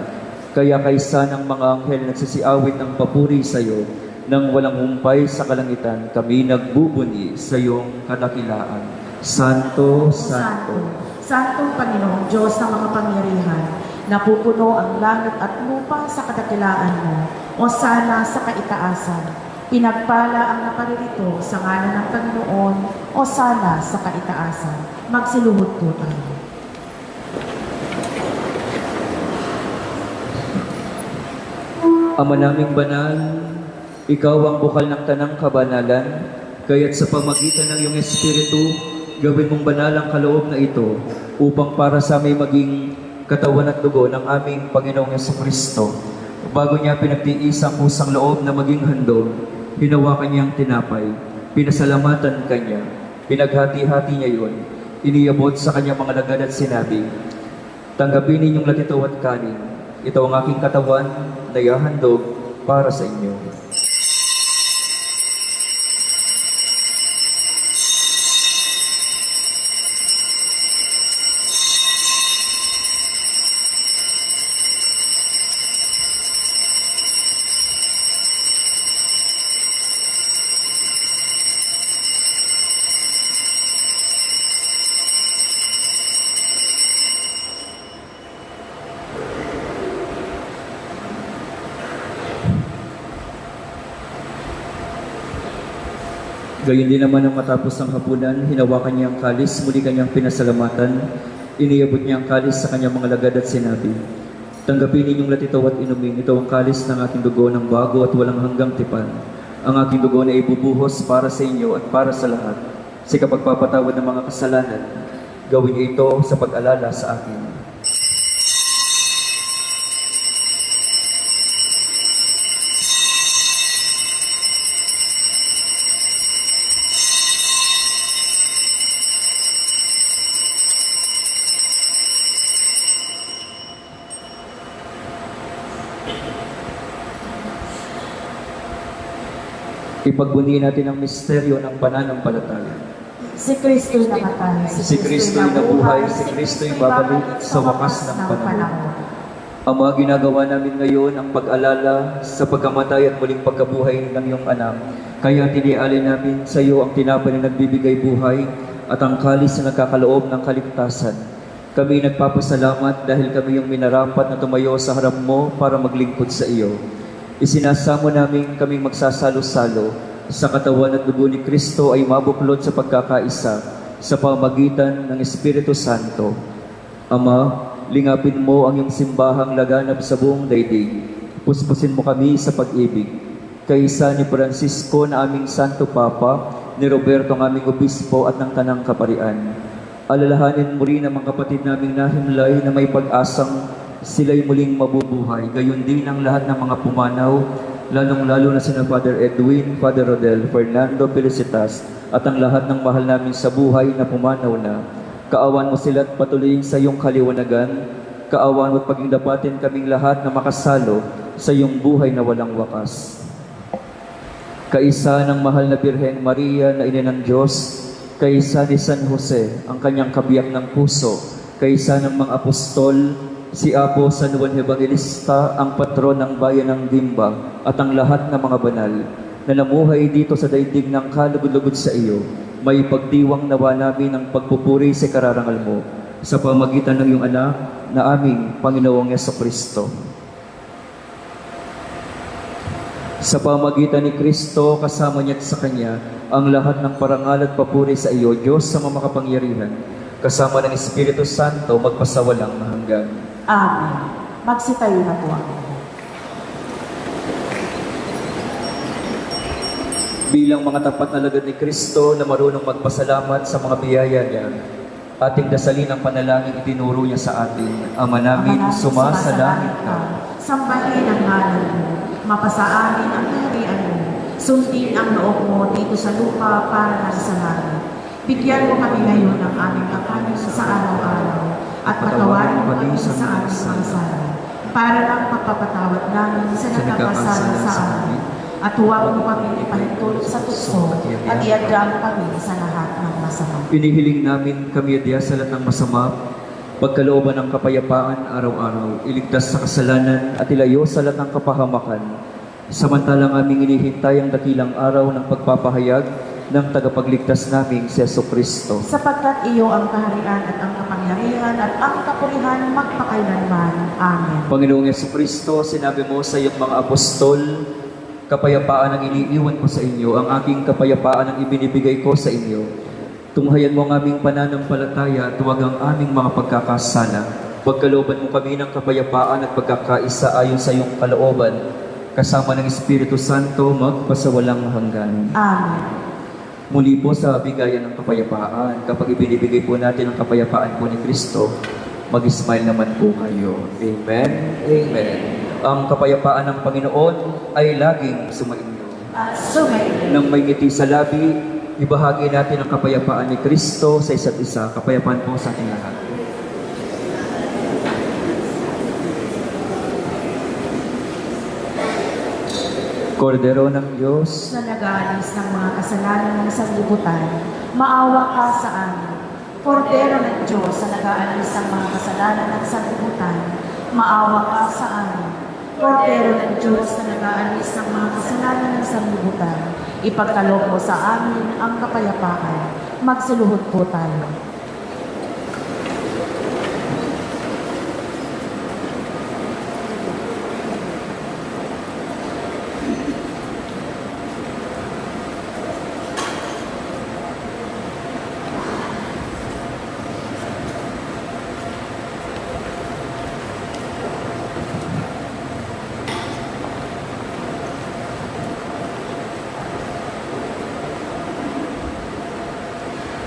Kaya kaysa ng mga anghel nagsisiawit ng papuri sa iyo, nang walang humpay sa kalangitan, kami nagbubuni sa iyong kadakilaan. Santo, Santo.
Santong Panginoong Diyos na makapangyarihan, napupuno ang langit at lupa sa kadakilaan mo, o sana sa kaitaasan. Pinagpala ang naparirito sa ngalan ng Panginoon, o sana sa kaitaasan. Magsiluhod po tayo.
Ama naming banal, ikaw ang bukal ng tanang kabanalan, kaya't sa pamagitan ng iyong Espiritu, gawin mong banal ang kaloob na ito upang para sa may maging katawan at dugo ng aming Panginoong Jesucristo. Bago niya pinagtiis ang pusang loob na maging handog, hinawakan niya ang tinapay, pinasalamatan kanya, pinaghati-hati niya yun, iniyabot sa kanyang mga lagad at sinabi, tanggapin ninyong latito at kanin, ito ang aking katawan na ihahandog para sa inyo. Gayon din naman ang matapos ng hapunan, hinawakan niya ang kalis, muli kanyang pinasalamatan, iniyabot niya ang kalis sa kanyang mga lagad at sinabi, tanggapin ninyong latitaw at inumin, ito ang kalis ng aking dugo ng bago at walang hanggang tipan. Ang aking dugo na ibubuhos para sa inyo at para sa lahat, sa kapagpapatawad ng mga kasalanan, gawin niyo ito sa pag-alala sa akin. Ipagbunyi natin ang misteryo ng pananampalataya.
Si Kristo'y namatay,
Si Kristo'y nabuhay, si Kristo'y babalik sa wakas ng panahon. Ama, ginagawa namin ngayon ang pag-alala sa pagkamatay at muling pagkabuhay ng iyong anak. Kaya tinialay namin sa iyo ang tinapay na nagbibigay buhay at ang kalis na nagkakaloob ng kaligtasan. Kami nagpapasalamat dahil kami yung minarapat na tumayo sa harap mo para maglingkod sa iyo. Isinasamo namin kaming magsasalo-salo sa katawan at dugo ni Kristo ay mabuklod sa pagkakaisa sa pamagitan ng Espiritu Santo. Ama, lingapin mo ang iyong simbahang laganap sa buong daigdig. Puspusin mo kami sa pag-ibig. Kaisa ni Francisco na aming Santo Papa, ni Roberto ang aming Obispo at ng Tanang Kaparian. Alalahanin mo rin ang mga kapatid naming nahimlay na may pag-asang sila'y muling mabubuhay. Gayon din ang lahat ng mga pumanaw, lalong-lalo na sina Father Edwin, Father Rodel, Fernando Felicitas, at ang lahat ng mahal namin sa buhay na pumanaw na. Kaawan mo sila at patuloyin sa iyong kaliwanagan. Kaawan mo at paging dapatin kaming lahat na makasalo sa iyong buhay na walang wakas. Kaisa ng mahal na Birheng Maria na ina ng Diyos, kaisa ni San Jose, ang kanyang kabiyak ng puso, kaisa ng mga apostol, si Apo San Juan Evangelista, ang patron ng bayan ng Dimba, at ang lahat ng mga banal na namuhay dito sa daigdig ng kalugod-lugod sa iyo, may pagdiwang nawa namin ang pagpupuri sa kararangal mo sa pamagitan ng iyong anak na aming Panginoong Yesukristo. Sa pamagitan ni Kristo, kasama niya at sa Kanya, ang lahat ng parangal at papuri sa iyo, Diyos sa makapangyarihan, kasama ng Espiritu Santo, magpasawalang hanggan.
Amen. Magsitayo na po ako.
Bilang mga tapat na lagad ni Kristo na marunong magpasalamat sa mga biyaya niya, ating dasalin ang panalangin itinuro niya sa atin. Ama namin, sumasalangit ka.
Sambahin ang ngalan mo. Mapasa amin ang kaharian mo. Sundin ang loob mo dito sa lupa para sa langit. Bigyan mo kami ngayon ng aming kakanin sa araw-araw at patawarin mo kami sa aming mga sala para lang pagpapatawad namin sa nagkakasala sa amin. At huwag mo kami ipahintulot sa tukso at iadaan kami sa lahat ng masama.
Pinihiling namin kami adya sa lahat ng masama, pagkalooban ng kapayapaan araw-araw, iligtas sa kasalanan at ilayo sa lahat ng kapahamakan. Samantalang aming inihintay ang dakilang araw ng pagpapahayag ng tagapagligtas naming si Jesucristo.
Sapagkat iyo ang kaharian at ang kapangyarihan at ang kapurihan magpakailanman. Amen.
Panginoong Jesucristo, sinabi mo sa iyong mga apostol, kapayapaan ang iniiwan ko sa inyo, ang aking kapayapaan ang ibinibigay ko sa inyo. Tunghayan mo ang aming pananampalataya at huwag ang aming mga pagkakasala. Pagkalooban mo kami ng kapayapaan at pagkakaisa ayon sa iyong kalooban, kasama ng Espiritu Santo, magpasawalang hanggan.
Amen.
Muli po sa bigayan ng kapayapaan, kapag ibinibigay po natin ang kapayapaan po ni Kristo, mag-smile naman po kayo. Amen? Amen. Ang kapayapaan ng Panginoon ay laging sumainyo. Nang may ngiti sa labi, ibahagi natin ang kapayapaan ni Kristo sa isa't isa. Kapayapaan po sa ating lahat. Kordero ng Diyos,
Na nag-aalis ng mga kasalanan ng sanlibutan, maawa ka sa amin. Kordero ng Diyos na nag-aalis ng mga kasalanan ng sanlibutan, maawa ka sa amin. Kordero ng Diyos na nag-aalis ng mga kasalanan ng sanlibutan, ipagkaloob mo sa amin ang kapayapaan. Magsiluhod po tayo.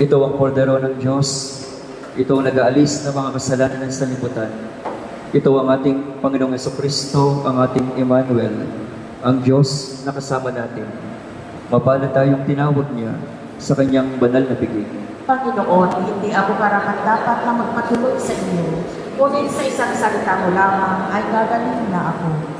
ito ang kordero ng Diyos. Ito ang nag-aalis ng mga kasalanan ng sanlibutan. Ito ang ating Panginoong Jesucristo, ang ating Emmanuel, ang Diyos na kasama natin. Mapalad tayong tinawag niya sa kanyang banal na bigay.
Panginoon, hindi ako karapat-dapat na magpatuloy sa inyo. Ngunit sa isang salita mo lamang ay gagaling na ako.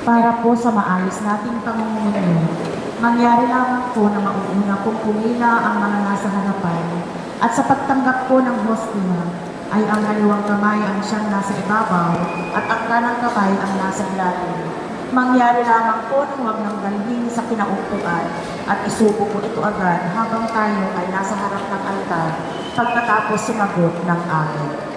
Para po sa maayos nating pamumuno, mangyari lamang po na mauuna kung pumila ang mga nasa harapan at sa pagtanggap po ng hostia ay ang kaliwang kamay ang siyang nasa ibabaw at ang kanang kamay ang nasa ilalim. Mangyari lamang po na huwag nang dalhin sa kinaupuan at isubo po ito agad habang tayo ay nasa harap ng altar pagkatapos sumagot ng amin.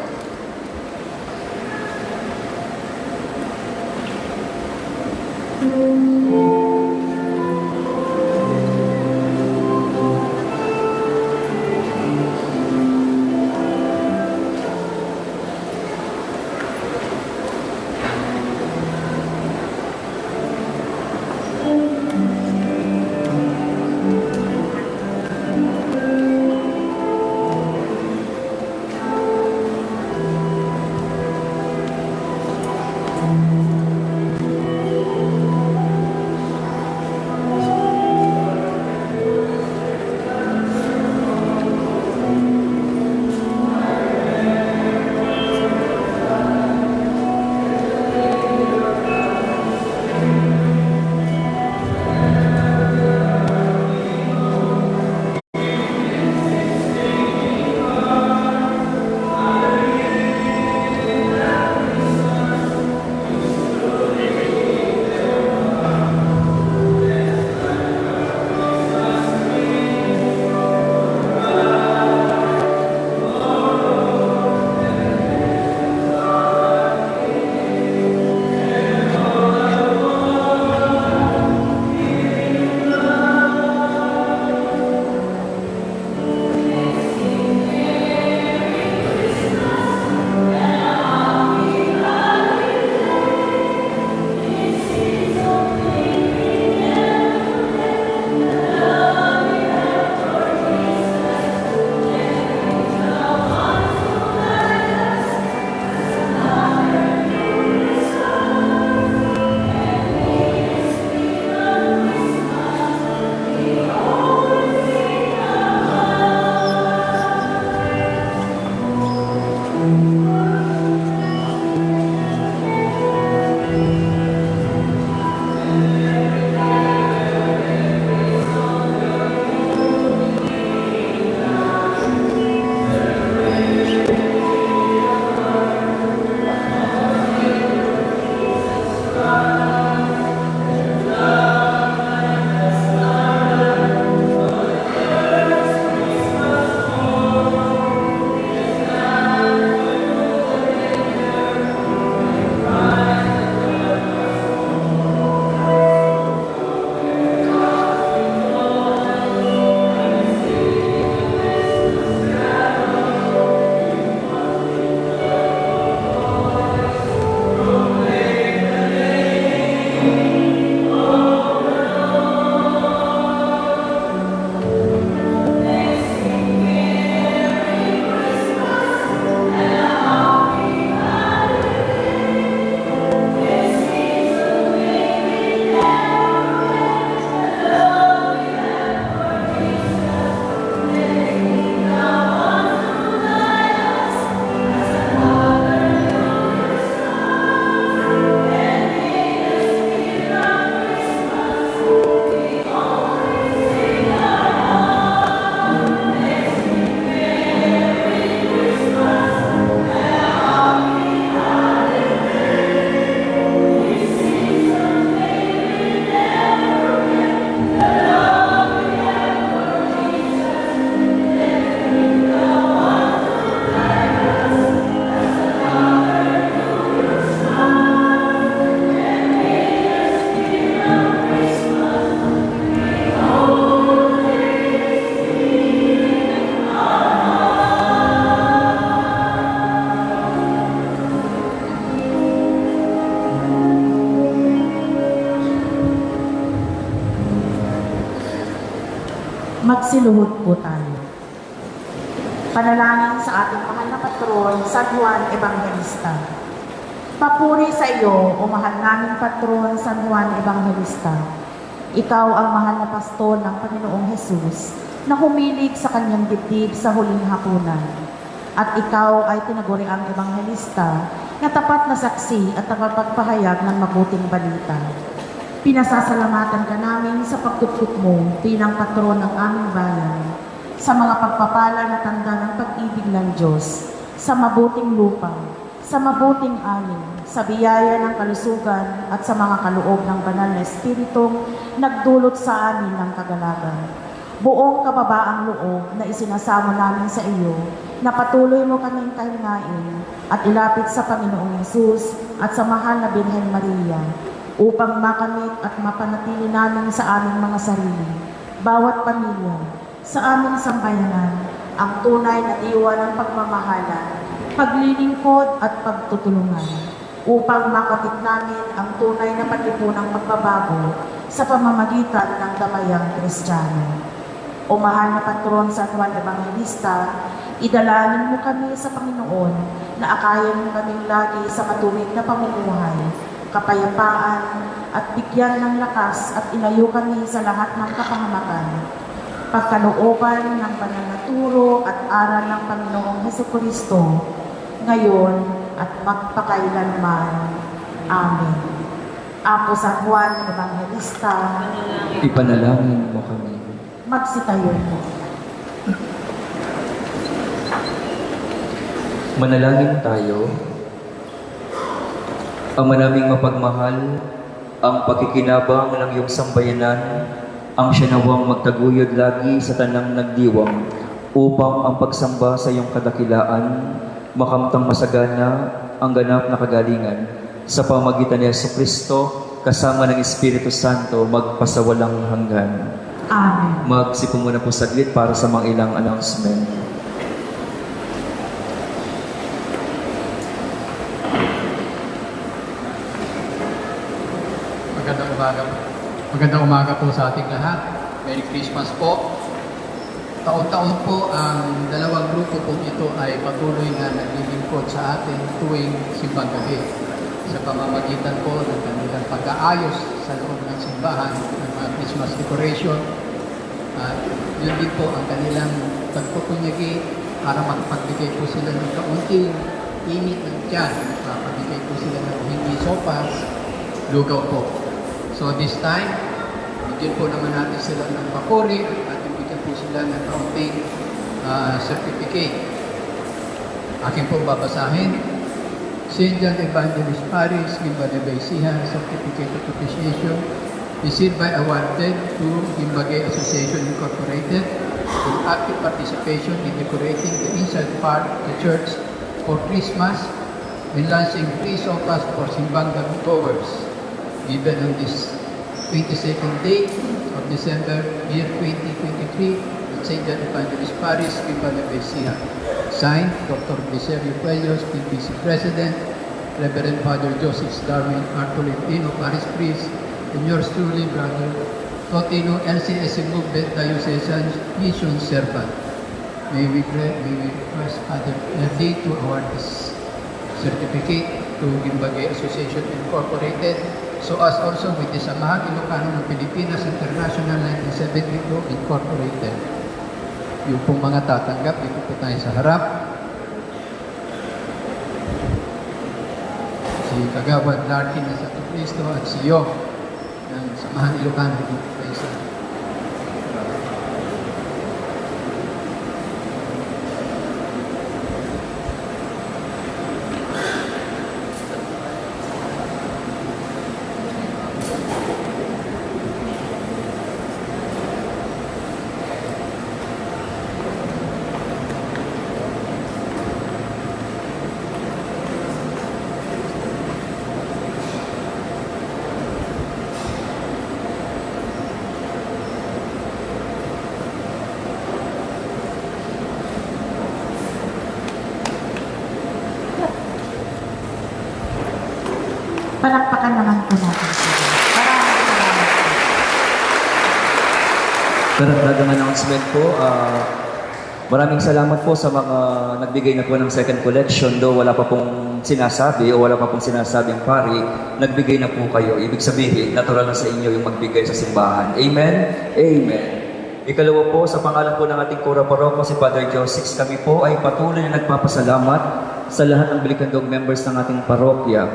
Magsiluhod po tayo. Panalangin sa ating mahal na patron, San Juan Evangelista. Papuri sa iyo, o mahal naming patron, San Juan Evangelista. Ikaw ang mahal na pastol ng Panginoong Hesus na humilig sa kanyang dibdib sa huling hapunan. At ikaw ay tinaguriang Evangelista na tapat na saksi at tagapagpahayag ng mabuting balita. Pinasasalamatan ka namin sa pagtutut mo bilang patron ng aming bayan, sa mga pagpapala na tanda ng pag-ibig ng Diyos, sa mabuting lupa, sa mabuting ani, sa biyaya ng kalusugan at sa mga kaloob ng banal na Espiritong nagdulot sa amin ng kagalagan. Buong kababaang loob na isinasamo namin sa iyo, na patuloy mo kaming kahingain at ilapit sa Panginoong Hesus at sa mahal na Birhen Maria. upang makamit at mapanatili namin sa aming mga sarili, bawat pamilya, sa aming sambayanan, ang tunay na diwa ng pagmamahalan, paglilingkod at pagtutulungan, upang makamit namin ang tunay na pag-ipunang pagbabago sa pamamagitan ng damayang Kristiyano. O mahal na patron San Juan Evangelista, idalangin mo kami sa Panginoon na akayan mo kaming lagi sa matuwid na pamumuhay, kapayapaan at bigyan ng lakas at ilayo kami sa lahat ng kapahamakan. Pagkalooban ng pananaturo at aral ng Panginoong Hesukristo, ngayon at magpakailanman. Amen. Ako San Juan Evangelista,
Ipanalangin mo kami.
magsitayo po.
Manalangin tayo. Ang manaming mapagmahal, ang pakikinabang ng iyong sambayanan, ang siya nawang magtaguyod lagi sa tanang nagdiwang, upang ang pagsamba sa iyong kadakilaan, makamtang masagana ang ganap na kagalingan, sa pamagitan ni Jesucristo, kasama ng Espiritu Santo, magpasawalang hanggan.
Amen.
Magsipo muna po saglit para sa mga ilang announcement.
Magandang umaga po sa ating lahat. Merry Christmas po. Taon-taon po ang dalawang grupo po ito ay patuloy na naglilingkod sa atin tuwing simbang gabi sa pamamagitan po ng kanilang pag-aayos sa loob ng simbahan ng mga Christmas decoration. At yun din po ang kanilang pagpupunyagi para makapagbigay po sila ng kaunting init ng tiyan. Makapagbigay po sila ng hindi sopas, lugaw po. So this time, bigyan po naman natin sila ng papuri at bigyan po sila ng kaunting certificate. Akin po babasahin. St. John Evangelist Parish, Gimbagay Baysihan, Certificate of Appreciation, received by awarded to Gimbagay Association Incorporated with active participation in decorating the inside part of the church for Christmas and launching free sofas for simbang gabi goers, given on this 22nd day of December, year 2023, at St. John Evangelist Parish, Gimbagay Baysihan. Signed, Dr. Viserio Puellos, PBC President, Reverend Father Joseph Darwin Artolentino, Parish Priest, and yours truly, Brother Totino, LCS Movement Diocesan Mission Servant. May we request Father Erdi to award this certificate to Gimbagay Association Incorporated, so as also with the Samahang Ilocano ng Pilipinas International 1972 Incorporated. Yung pong mga tatanggap, dito po tayo sa harap. Si Kagawad Larkin na sa Cristo at si Yo ng Samahang Ilocano dito tayo sa harap.
Palakpakan naman po natin sila. Maraming salamat po.
Karagdagang announcement po, maraming salamat po sa mga nagbigay na po ng second collection. Though wala pa pong sinasabi o wala pa pong sinasabing pari, nagbigay na po kayo. Ibig sabihin, natural na sa inyo yung magbigay sa simbahan. Amen? Amen. Ikalawa po, sa pangalan po ng ating Kura Paroko, si Father Joseph, kami po ay patuloy na nagpapasalamat sa lahat ng Bilikandog members ng ating parokya.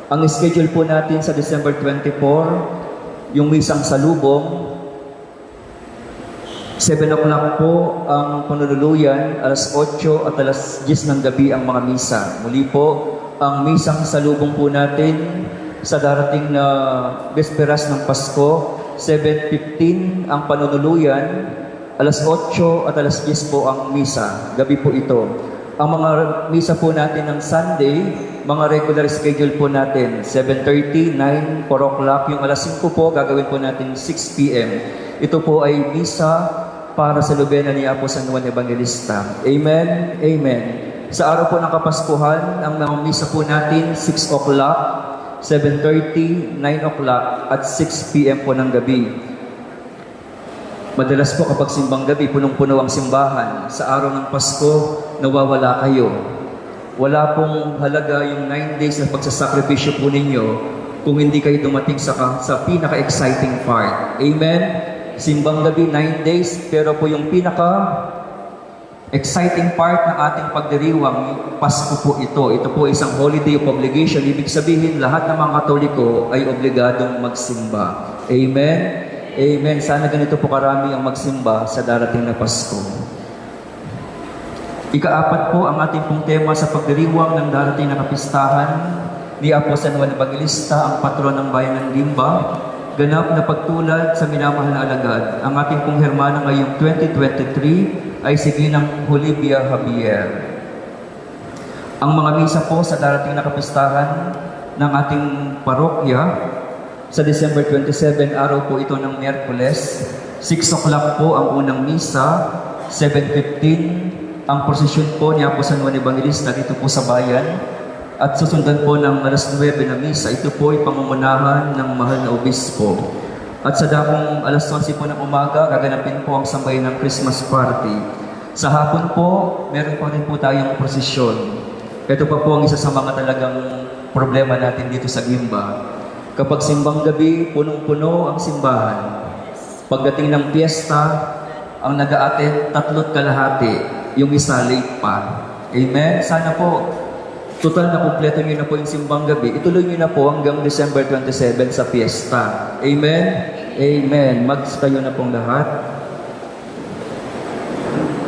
Ang schedule po natin sa December 24, yung misang salubong, 7 o'clock po ang panululuyan, alas 8 at alas 10 ng gabi ang mga misa. Muli po, ang misang salubong po natin sa darating na Besperas ng Pasko, 7:15 ang panunuluyan, alas 8 at alas 10 po ang misa. Gabi po ito. Ang mga misa po natin ng Sunday, mga regular schedule po natin, 7:30, 9, 4 o'clock. Yung alas 5 po, gagawin po natin 6 p.m. Ito po ay misa para sa lubena ni Apo San Juan Evangelista. Amen? Amen. Sa araw po ng Kapaskuhan, ang mga misa po natin, 6 o'clock, 7:30, 9 o'clock, at 6 p.m. po ng gabi. Madalas po kapag simbang gabi, punong-puno ang simbahan. Sa araw ng Pasko, nawawala kayo. Wala pong halaga yung 9 days na pagsasakripisyo po ninyo kung hindi kayo dumating sa pinaka-exciting part. Amen? Simbang gabi, 9 days, pero po yung pinaka-exciting part ng ating pagdiriwang, Pasko po ito. Ito po isang holiday of obligation. Ibig sabihin, lahat ng mga Katoliko ay obligadong magsimba. Amen? Amen. Sana ganito po karami ang magsimba sa darating na Pasko. Ika-4 po ang ating pong tema sa pagdiriwang ng darating na kapistahan ni Apo San Juan Evangelista, ang patron ng bayan ng Limba, ganap na pagtulad sa minamahal na alagad. Ang ating pong hermana ngayong 2023 ay si Ginang Olivia Javier. Ang mga misa po sa darating na kapistahan ng ating parokya sa December 27, araw po ito ng Miyerkules, 6 o'clock po ang unang misa, 7:15 ang prosesyon po ni Apo San Juan Evangelista dito po sa bayan, at susundan po ng alas 9 na misa. Ito po ay pangumunahan ng mahal na obispo. At sa dakong alas 11 po ng umaga, gaganapin po ang sambayan ng Christmas party. Sa hapon po, meron pa rin po tayong prosesyon. Ito pa po ang isa sa mga talagang problema natin dito sa Gimba. Kapag simbang gabi, punong-puno ang simbahan. Pagdating ng piyesta, ang nag-a-attend 3 kalahati, yung isa late pa. Amen? Sana po, total na kumpleto nyo na po yung simbang gabi. Ituloy nyo na po hanggang December 27 sa piyesta. Amen? Amen. Mags kayo na pong lahat.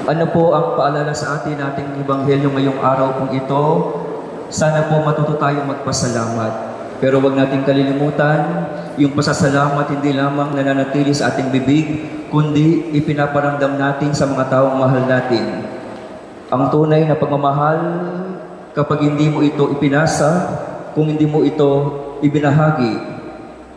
Ano po ang paalala sa atin nating Ebanghelyo ngayong araw pong ito? Sana po matuto tayong magpasalamat. Pero wag nating kalilimutan, yung pasasalamat hindi lamang nananatili sa ating bibig, kundi ipinaparamdam natin sa mga taong mahal natin. Ang tunay na pagmamahal, kapag hindi mo ito ipinasa, kung hindi mo ito ibinahagi,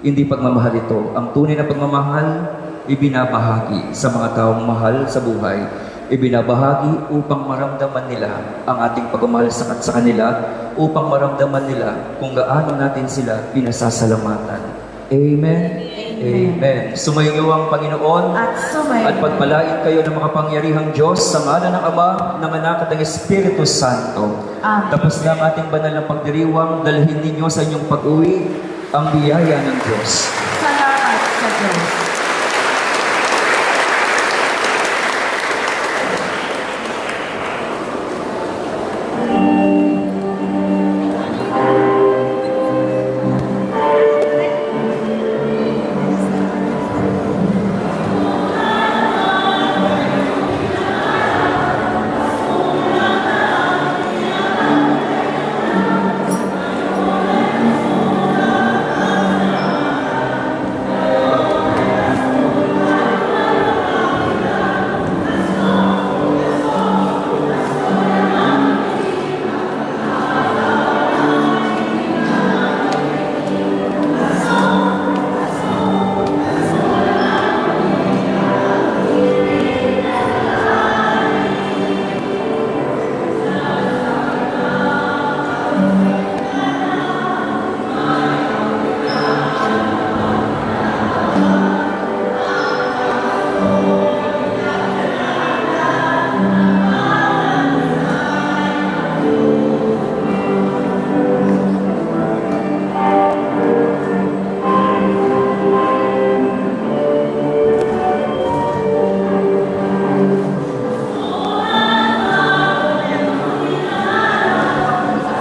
hindi pagmamahal ito. Ang tunay na pagmamahal, ibinabahagi sa mga taong mahal sa buhay. Ibinabahagi upang maramdaman nila ang ating pagmamahal sa kanila, upang maramdaman nila kung gaano natin sila pinasasalamatan. Amen? Amen. Sumayo ang Panginoon
At sumayo.
at pagpalain kayo ng makapangyarihang Diyos sa ngalan ng Ama, ng Anak at ng Espiritu Santo.
Amen.
Tapos na ang ating banal na pagdiriwang, dalhin ninyo sa inyong pag-uwi ang biyaya ng Diyos.